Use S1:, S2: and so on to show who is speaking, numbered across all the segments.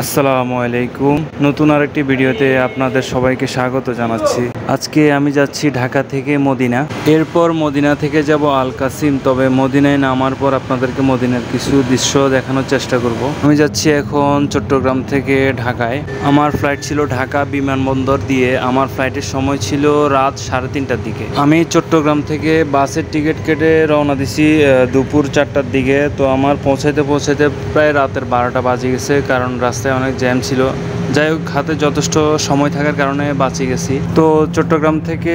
S1: আসসালামু আলাইকুম। নতুন আরেকটি ভিডিওতে আপনাদের সবাইকে স্বাগত জানাচ্ছি। আজকে আমি যাচ্ছি ঢাকা থেকে মদিনা, এরপর মদিনা থেকে যাব আল কাসিম। তবে মদিনায় নামার পর আপনাদেরকে মদিনার কিছু দৃশ্য দেখানোর চেষ্টা করব। আমি যাচ্ছি এখন চট্টগ্রাম থেকে ঢাকায়। আমার ফ্লাইট ছিল ঢাকা বিমানবন্দর দিয়ে। আমার ফ্লাইটের সময় ছিল রাত 3:30টার দিকে। আমি চট্টগ্রাম থেকে বাসের টিকিট কেটে রওনা দিছি দুপুর 4টার দিকে। তো আমার পৌঁছাইতে প্রায় রাতের 12টা বাজে গেছে, কারণ রাস্তায় অনেক জ্যাম ছিল। যাই হোক, হাতে যথেষ্ট সময় থাকার কারণে বাঁচে গেছি। তো চট্টগ্রাম থেকে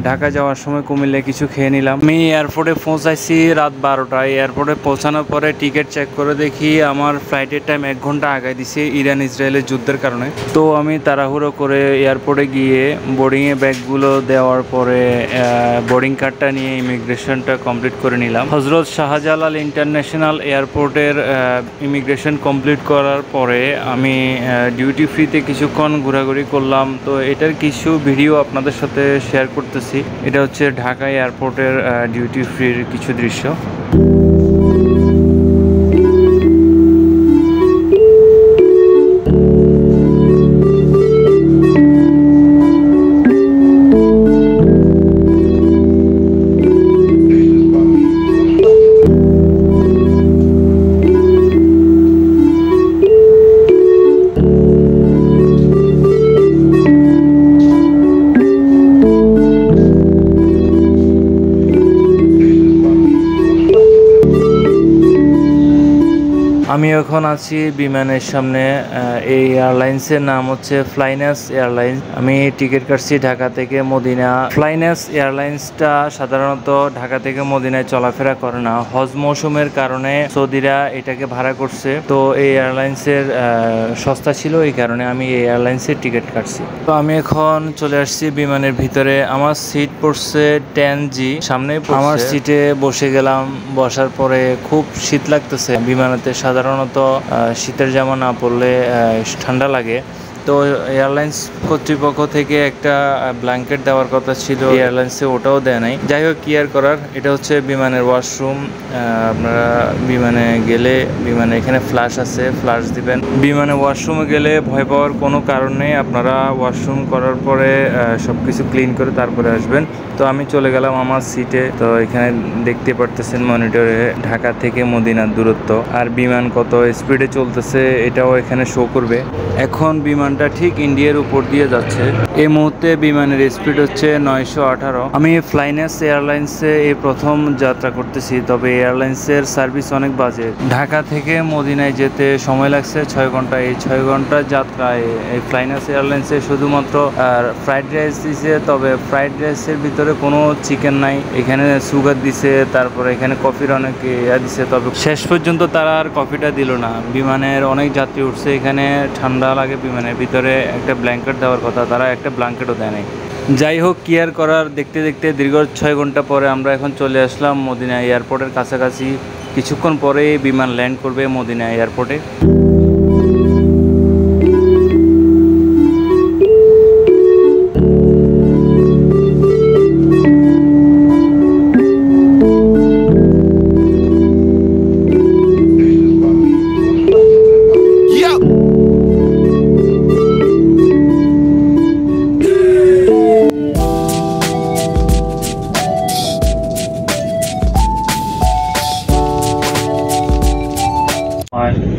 S1: ঢাকা যাওয়ার সময় কুমিল্লায় কিছু খেয়ে নিলাম। আমি এয়ারপোর্টে পৌঁছাইছি রাত 12টায়। এয়ারপোর্টে পৌঁছানোর পরে টিকিট চেক করে দেখি আমার ফ্লাইটের টাইম 1 ঘন্টা আগায় দিছে ইরান ইসরায়েলের যুদ্ধের কারণে। তো আমি তাড়াহুড়ো করে এয়ারপোর্টে গিয়ে বোর্ডিংয়ে ব্যাগগুলো দেওয়ার পরে বোর্ডিং কার্ডটা নিয়ে ইমিগ্রেশনটা কমপ্লিট করে নিলাম। হজরত শাহজালাল ইন্টারন্যাশনাল এয়ারপোর্টের ইমিগ্রেশন কমপ্লিট করার পরে আমি ডিউটি ফ্রিতে কিছুক্ষণ ঘোরাঘুরি করলাম। তো এটার কিছু ভিডিও আপনাদের সাথে শেয়ার করতেছি। এটা হচ্ছে ঢাকা এয়ারপোর্টের ডিউটি ফ্রির কিছু দৃশ্য। আমি এখন আছি বিমানের সামনে। এই এয়ারলাইন্সের নাম হচ্ছে ফ্লাইনাস এয়ারলাইন্স। আমি টিকিট কাটছি ঢাকা থেকে মদিনা। ফ্লাইনাস এয়ারলাইন্সটা সাধারণত ঢাকা থেকে মদিনায় চলাফেরা করে না। হজ মৌসুমের কারণে সৌদিরা এটাকে ভাড়া করছে। তো এই এয়ারলাইন্সের সস্তা ছিল, এই কারণে আমি এই এয়ারলাইন্সের টিকিট কাটছি। তো আমি এখন চলে আসছি বিমানের ভিতরে। আমার সিট পড়ছে 10G, সামনে আমার সিটে বসে গেলাম। বসার পরে খুব শীত লাগতেছে। বিমানেতে সাধারণত শীতের জামা না পরলে ঠান্ডা লাগে। তো এয়ারলাইন্স কর্তৃপক্ষ থেকে একটা ব্ল্যাঙ্কেট দেওয়ার কথা ছিল, এয়ারলাইন্সে ওটাও দেয় নাই। যাই হোক, কি আর করার। এটা হচ্ছে বিমানের ওয়াশরুম। আপনারা বিমানে গেলে বিমানে এখানে ফ্ল্যাশ আছে, ফ্ল্যাশ দিবেন। বিমানে ওয়াশরুমে গেলে ভয় পাওয়ার কোনো কারণ নেই। আপনারা ওয়াশরুম করার পরে সব কিছু ক্লিন করে তারপরে আসবেন। তো আমি চলে গেলাম আমার সিটে। তো এখানে দেখতে পারতেছেন মনিটরে ঢাকা থেকে মদিনার দূরত্ব আর বিমান কত স্পিডে চলতেছে এটাও এখানে শো করবে। এখন বিমানটা ঠিক ইন্ডিয়ার উপর দিয়ে যাচ্ছে। এই মুহূর্তে বিমানের স্পিড হচ্ছে 918। আমি ফ্লাইনাস এয়ারলাইন্সে এই প্রথম যাত্রা করতেছি। তবে এয়ারলাইন্সের সার্ভিস অনেক বাজে। ঢাকা থেকে মদিনায় যেতে সময় লাগছে 6 ঘন্টা। এই 6 ঘন্টার যাত্রায় এই ফ্লাইনাস এয়ারলাইন্সে শুধুমাত্র ফ্রাইড রাইস দিছে। তবে ফ্রাইড রাইসের ভিতরে কোনো চিকেন নাই। এখানে সুগার দিছে, তারপরে এখানে কফির অনেক দিছে। তবে শেষ পর্যন্ত তারা আর কফিটা দিল না। বিমানের অনেক যাত্রী উঠছে, এখানে ঠান্ডা লাগে। বিমানের ভিতরে একটা ব্ল্যাঙ্কেট দেওয়ার কথা, তারা একটা ব্ল্যাঙ্কেটও দেয় নাই। যাই হোক, কি আর করার। দেখতে দেখতে দীর্ঘ 6 ঘন্টা পরে আমরা এখন চলে আসলাম মদিনা এয়ারপোর্টের কাছাকাছি। কিছুক্ষণ পরে বিমান ল্যান্ড করবে মদিনা এয়ারপোর্টে।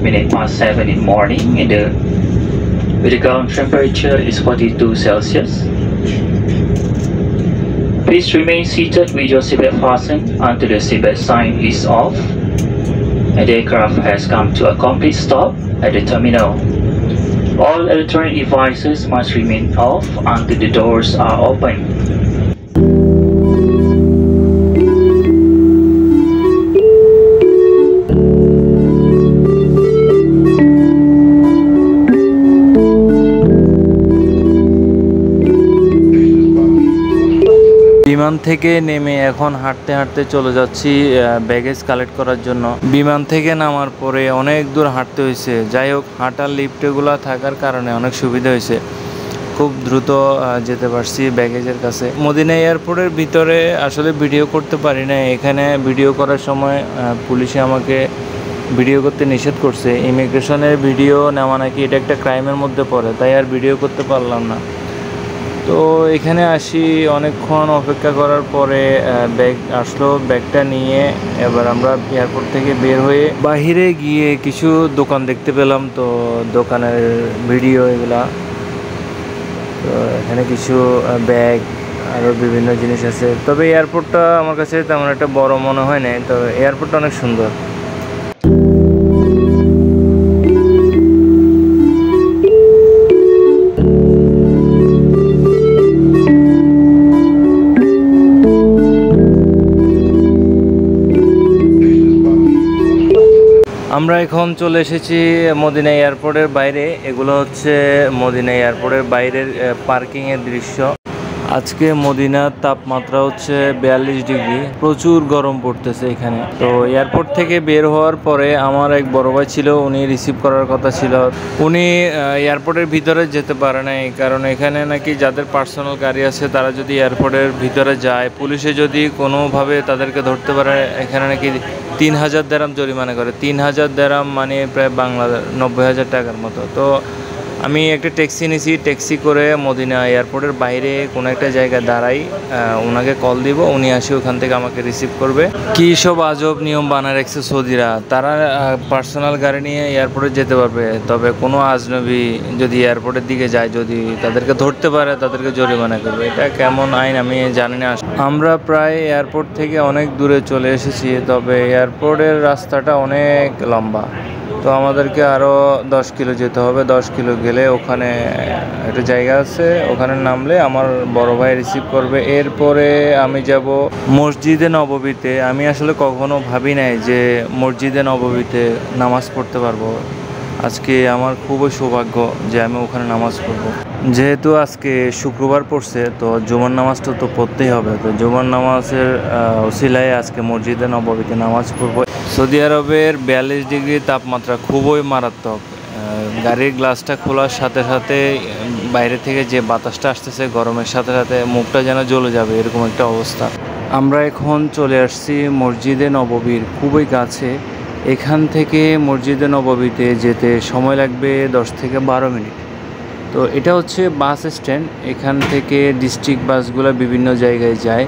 S2: Minute past 7 in the morning, and the ground temperature is 42 Celsius. Please remain seated with your seatbelt fastened until the seatbelt sign is off and the aircraft has come to a complete stop at the terminal. All electronic devices must remain off until the doors are open.
S1: বিমান থেকে নেমে এখন হাঁটতে হাঁটতে চলে যাচ্ছি baggage collect করার জন্য। বিমান থেকে নামার পরে অনেক দূর হাঁটতে হয়েছে। যাই হোক, হাঁটার লিফটগুলো থাকার কারণে অনেক সুবিধা হয়েছে। খুব দ্রুত যেতে পারছি ব্যাগেজের কাছে। মদিনা এয়ারপোর্টের ভিতরে আসলে ভিডিও করতে পারি না। এখানে ভিডিও করার সময় পুলিশে আমাকে ভিডিও করতে নিষেধ করছে। ইমিগ্রেশনের ভিডিও নেওয়া নাকি এটা একটা ক্রাইমের মধ্যে পড়ে, তাই আর ভিডিও করতে পারলাম না। তো এখানে আসি, অনেকক্ষণ অপেক্ষা করার পরে ব্যাগ আসলো। ব্যাগটা নিয়ে এবার আমরা এয়ারপোর্ট থেকে বের হয়ে বাহিরে গিয়ে কিছু দোকান দেখতে পেলাম। তো দোকানের ভিডিও এগুলা, তো এখানে কিছু ব্যাগ আরও বিভিন্ন জিনিস আছে। তবে এয়ারপোর্টটা আমার কাছে তেমন একটা বড় মনে হয় না, তো এয়ারপোর্টটা অনেক সুন্দর। আমরা এখন চলে এসেছি মদিনা এয়ারপোর্টের বাইরে। এগুলো হচ্ছে মদিনা এয়ারপোর্টের বাইরের পার্কিংয়ের দৃশ্য। আজকে মদিনার তাপমাত্রা হচ্ছে 42 ডিগ্রি, প্রচুর গরম পড়তেছে এখানে। তো এয়ারপোর্ট থেকে বের হওয়ার পরে আমার এক বড় ভাই ছিল, উনি রিসিভ করার কথা ছিল। উনি এয়ারপোর্টের ভিতরে যেতে পারে নাই, কারণ এখানে নাকি যাদের পার্সোনাল গাড়ি আছে তারা যদি এয়ারপোর্টের ভিতরে যায়, পুলিশে যদি কোনোভাবে তাদেরকে ধরতে পারে, এখানে নাকি 3000 দিরহাম জরিমানা করে। 3000 দিরহাম মানে প্রায় বাংলা 90,000 টাকার মতো। তো আমি একটা ট্যাক্সি নিয়েছি, ট্যাক্সি করে মদিনা এয়ারপোর্টের বাইরে কোনো একটা জায়গায় দাঁড়াই, ওনাকে কল দিব, উনি আসে ওখান থেকে আমাকে রিসিভ করবে। কী সব আজব নিয়ম বানায় রাখছে সৌদিরা, তারা পার্সোনাল গাড়ি নিয়ে এয়ারপোর্টে যেতে পারবে, তবে কোনো আজনবী যদি এয়ারপোর্টের দিকে যায়, যদি তাদেরকে ধরতে পারে তাদেরকে জরিমানা করবে। এটা কেমন আইন আমি জানি না। আমরা প্রায় এয়ারপোর্ট থেকে অনেক দূরে চলে এসেছি, তবে এয়ারপোর্টের রাস্তাটা অনেক লম্বা। তো আমাদেরকে আরও 10 কিলো যেতে হবে। 10 কিলো গেলে ওখানে একটা জায়গা আছে, ওখানে নামলে আমার বড় ভাই রিসিভ করবে। এরপরে আমি যাব মসজিদে নববীতে। আমি আসলে কখনো ভাবি নাই যে মসজিদে নববীতে নামাজ পড়তে পারবো। আজকে আমার খুবই সৌভাগ্য যে আমি ওখানে নামাজ পড়বো। যেহেতু আজকে শুক্রবার পড়ছে, তো জুমার নামাজটা তো পড়তেই হবে। তো জুমার নামাজের ওসিলায় আজকে মসজিদে নববীতে নামাজ পড়বো। সৌদি আরবের 42 ডিগ্রি তাপমাত্রা খুবই মারাত্মক। গাড়ির গ্লাসটা খোলার সাথে সাথে বাইরে থেকে যে বাতাসটা আসতেছে গরমের সাথে সাথে মুখটা যেন জ্বলে যাবে, এরকম একটা অবস্থা। আমরা এখন চলে আসছি মসজিদে নববীর খুবই কাছে। এখান থেকে মসজিদে নববীতে যেতে সময় লাগবে 10 থেকে 12 মিনিট। তো এটা হচ্ছে বাস স্ট্যান্ড। এখান থেকে ডিস্ট্রিক্ট বাসগুলো বিভিন্ন জায়গায় যায়।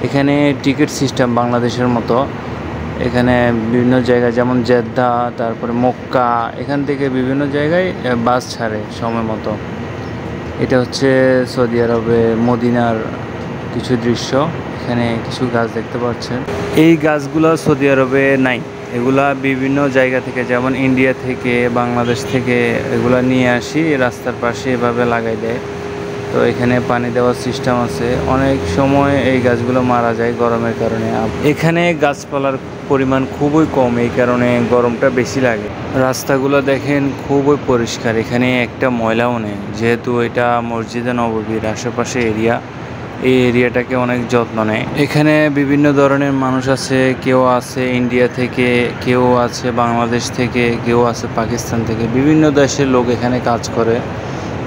S1: এখানে টিকিট সিস্টেম বাংলাদেশের মতো। এখানে বিভিন্ন জায়গায় যেমন জেদ্দা, তারপরে মক্কা, এখান থেকে বিভিন্ন জায়গায় বাস ছাড়ে সময় মতো। এটা হচ্ছে সৌদি আরবে মদিনার কিছু দৃশ্য। এখানে কিছু গাছ দেখতে পাচ্ছেন। এই গাছগুলো সৌদি আরবে নাই, এগুলা বিভিন্ন জায়গা থেকে, যেমন ইন্ডিয়া থেকে, বাংলাদেশ থেকে এগুলা নিয়ে আসি, রাস্তার পাশে এভাবে লাগাই দেয়। তো এখানে পানি দেওয়ার সিস্টেম আছে। অনেক সময় এই গাছগুলো মারা যায় গরমের কারণে। এখানে গাছপালার পরিমাণ খুবই কম, এই কারণে গরমটা বেশি লাগে। রাস্তাগুলো দেখেন খুবই পরিষ্কার, এখানে একটা ময়লাও নেই। যেহেতু এটা মসজিদে নববীর আশেপাশে এরিয়া, এই এরিয়াটাকে অনেক যত্ন নেয়। এখানে বিভিন্ন ধরনের মানুষ আছে, কেউ আছে ইন্ডিয়া থেকে, কেউ আছে বাংলাদেশ থেকে, কেউ আছে পাকিস্তান থেকে, বিভিন্ন দেশের লোক এখানে কাজ করে।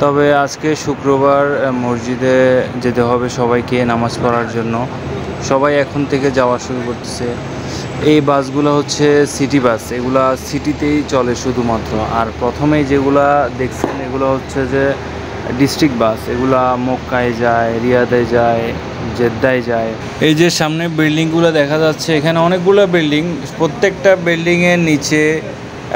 S1: তবে আজকে শুক্রবার, মসজিদে যেতে হবে সবাইকে নামাজ পড়ার জন্য। সবাই এখন থেকে যাওয়া শুরু করতেছে। এই বাসগুলো হচ্ছে সিটি বাস, এগুলা সিটিতেই চলে শুধুমাত্র। আর প্রথমেই যেগুলা দেখছেন এগুলো হচ্ছে যে ডিস্ট্রিক্ট বাস, এগুলা মক্কায় যায়, রিয়াদে যায়, জেদ্দায় যায়। এই যে সামনে বিল্ডিংগুলো দেখা যাচ্ছে, এখানে অনেকগুলো বিল্ডিং, প্রত্যেকটা বিল্ডিংয়ের নিচে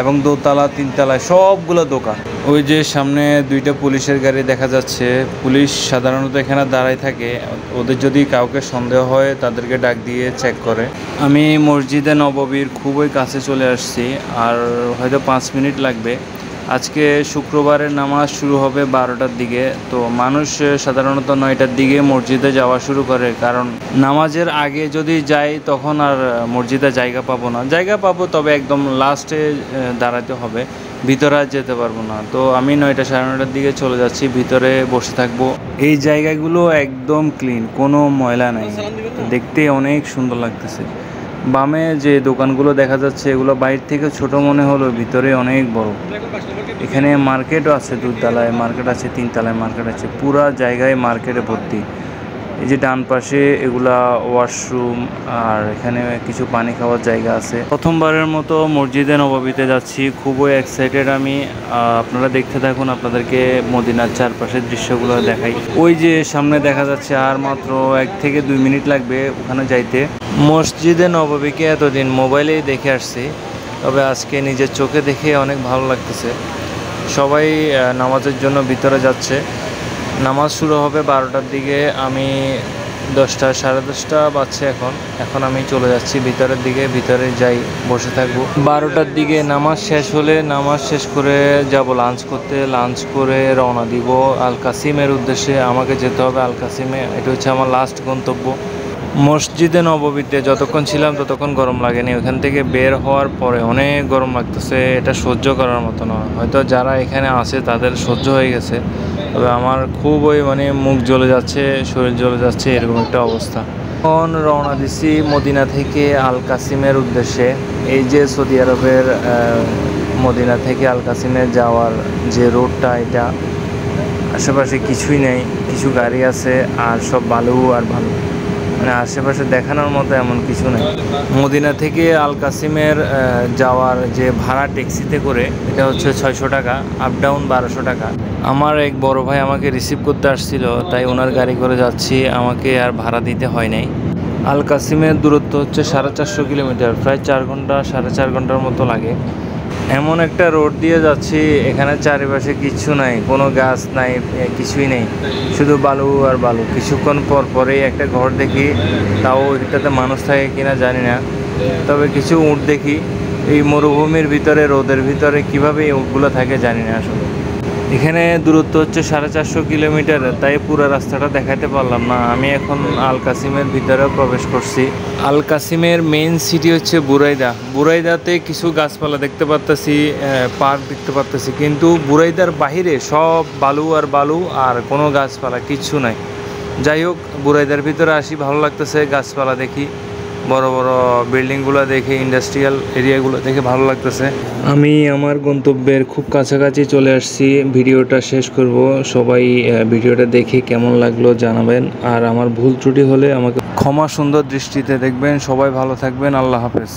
S1: এবং দোতলা তিনতলায় সবগুলো দোকান। ওই যে সামনে দুইটা পুলিশের গাড়ি দেখা যাচ্ছে। পুলিশ সাধারণত এখানে দাঁড়ায় থাকে, ওদের যদি কাউকে সন্দেহ হয় তাদেরকে ডাক দিয়ে চেক করে। আমি মসজিদে নববীর খুবই কাছে চলে আসছি, আর হয়তো 5 মিনিট লাগবে। আজকে শুক্রবারের নামাজ শুরু হবে 12টার দিকে। তো মানুষ সাধারণত 9টার দিকে মসজিদে যাওয়া শুরু করে, কারণ নামাজের আগে যদি যাই তখন আর মসজিদে জায়গা পাবো না। জায়গা পাবো, তবে একদম লাস্টে দাঁড়াতে হবে, ভিতরে আর যেতে পারবো না। তো আমি 9টা সাড়ে 9টার দিকে চলে যাচ্ছি, ভিতরে বসে থাকবো। এই জায়গাগুলো একদম ক্লিন, কোনো ময়লা নাই, দেখতে অনেক সুন্দর লাগতেছে। বামে যে দোকানগুলো দেখা যাচ্ছে এগুলো বাইরে থেকে ছোট মনে হলো, ভিতরে অনেক বড়। এখানে মার্কেটও আছে, 2 তলায় মার্কেট আছে, 3 তলায় মার্কেট আছে, পুরা জায়গায় মার্কেটে ভর্তি। এই যে ডান পাশে এগুলা ওয়াশরুম, আর এখানে কিছু পানি খাওয়ার জায়গা আছে। প্রথমবারের মতো মসজিদে নববীতে যাচ্ছি, খুবই এক্সাইটেড আমি। আপনারা দেখতে থাকুন, আপনাদেরকে মদিনার চারপাশের দৃশ্যগুলো দেখাই। ওই যে সামনে দেখা যাচ্ছে, আর মাত্র 1 থেকে 2 মিনিট লাগবে ওখানে যাইতে। মসজিদে নববীকে এতদিন মোবাইলেই দেখে আসছি, তবে আজকে নিজের চোখে দেখে অনেক ভালো লাগতেছে। সবাই নামাজের জন্য ভিতরে যাচ্ছে। নামাজ শুরু হবে 12টার দিকে। আমি 10টা, সাড়ে 10টা বাজছে এখন আমি চলে যাচ্ছি ভিতরের দিকে। ভিতরে যাই, বসে থাকবো। 12টার দিকে নামাজ শেষ হলে নামাজ শেষ করে যাব লাঞ্চ করতে। লাঞ্চ করে রওনা দিব আল কাসিমের উদ্দেশ্যে। আমাকে যেতে হবে আল কাসিমে, এটা হচ্ছে আমার লাস্ট গন্তব্য। মসজিদে নববীতে যতক্ষণ ছিলাম ততক্ষণ গরম লাগেনি, ওখান থেকে বের হওয়ার পরে অনেক গরম লাগতেছে। এটা সহ্য করার মতো নয়, হয়তো যারা এখানে আছে তাদের সহ্য হয়ে গেছে, তবে আমার খুবই মুখ জ্বলে যাচ্ছে, শরীর জ্বলে যাচ্ছে, এরকম একটা অবস্থা। এখন রওনা দিছি মদিনা থেকে আল কাসিমের উদ্দেশ্যে। এই যে সৌদি আরবের মদিনা থেকে আল কাসিমে যাওয়ার যে রোডটা, এটা আশেপাশে কিছুই নেই, কিছু গাড়ি আছে আর সব বালু আর বালু, আশেপাশে দেখানোর মতো এমন কিছু নেই। মদিনা থেকে আল কাসিমের যাওয়ার যে ভাড়া ট্যাক্সিতে করে, এটা হচ্ছে 600 টাকা, আপ ডাউন 1200 টাকা। আমার এক বড় ভাই আমাকে রিসিভ করতে আসছিল, তাই ওনার গাড়ি করে যাচ্ছি, আমাকে আর ভাড়া দিতে হয় নাই। আল কাসিমের দূরত্ব হচ্ছে 450 কিলোমিটার, প্রায় 4 ঘন্টা 4.5 ঘন্টার মতো লাগে। এমন একটা রোড দিয়ে যাচ্ছি, এখানে চারিপাশে কিচ্ছু নাই, কোনো গাছ নাই, কিছুই নেই, শুধু বালু আর বালু। কিছুক্ষণ পর পরেই একটা ঘর দেখি, তাও ওইটাতে মানুষ থাকে কিনা জানি না, তবে কিছু উট দেখি। এই মরুভূমির ভিতরে, রোদের ভিতরে কিভাবে এই উটগুলো থাকে জানি না আসলে। এখানে দূরত্ব হচ্ছে 450 কিলোমিটার, তাই পুরো রাস্তাটা দেখাতে পারলাম না। আমি এখন আল কাসিমের ভিতরে প্রবেশ করছি। আল কাসিমের মেইন সিটি হচ্ছে বুরাইদা। বুরাইদাতে কিছু গাছপালা দেখতে পারতেছি, পার্ক দেখতে পারতেছি, কিন্তু বুরাইদার বাহিরে সব বালু আর বালু, আর কোনো গাছপালা কিচ্ছু নাই। যাই হোক, বুরাইদার ভিতরে আসি, ভালো লাগতেছে, গাছপালা দেখি, বড় বড় বিল্ডিংগুলো দেখে, ইন্ডাস্ট্রিয়াল এরিয়াগুলো দেখে ভালো লাগতেছে। আমি আমার গন্তব্যের খুব কাছাকাছি চলে আসছি। ভিডিওটা শেষ করব, সবাই ভিডিওটা দেখে কেমন লাগলো জানাবেন, আর আমার ভুল ত্রুটি হলে আমাকে ক্ষমা সুন্দর দৃষ্টিতে দেখবেন। সবাই ভালো থাকবেন, আল্লাহ হাফেজ।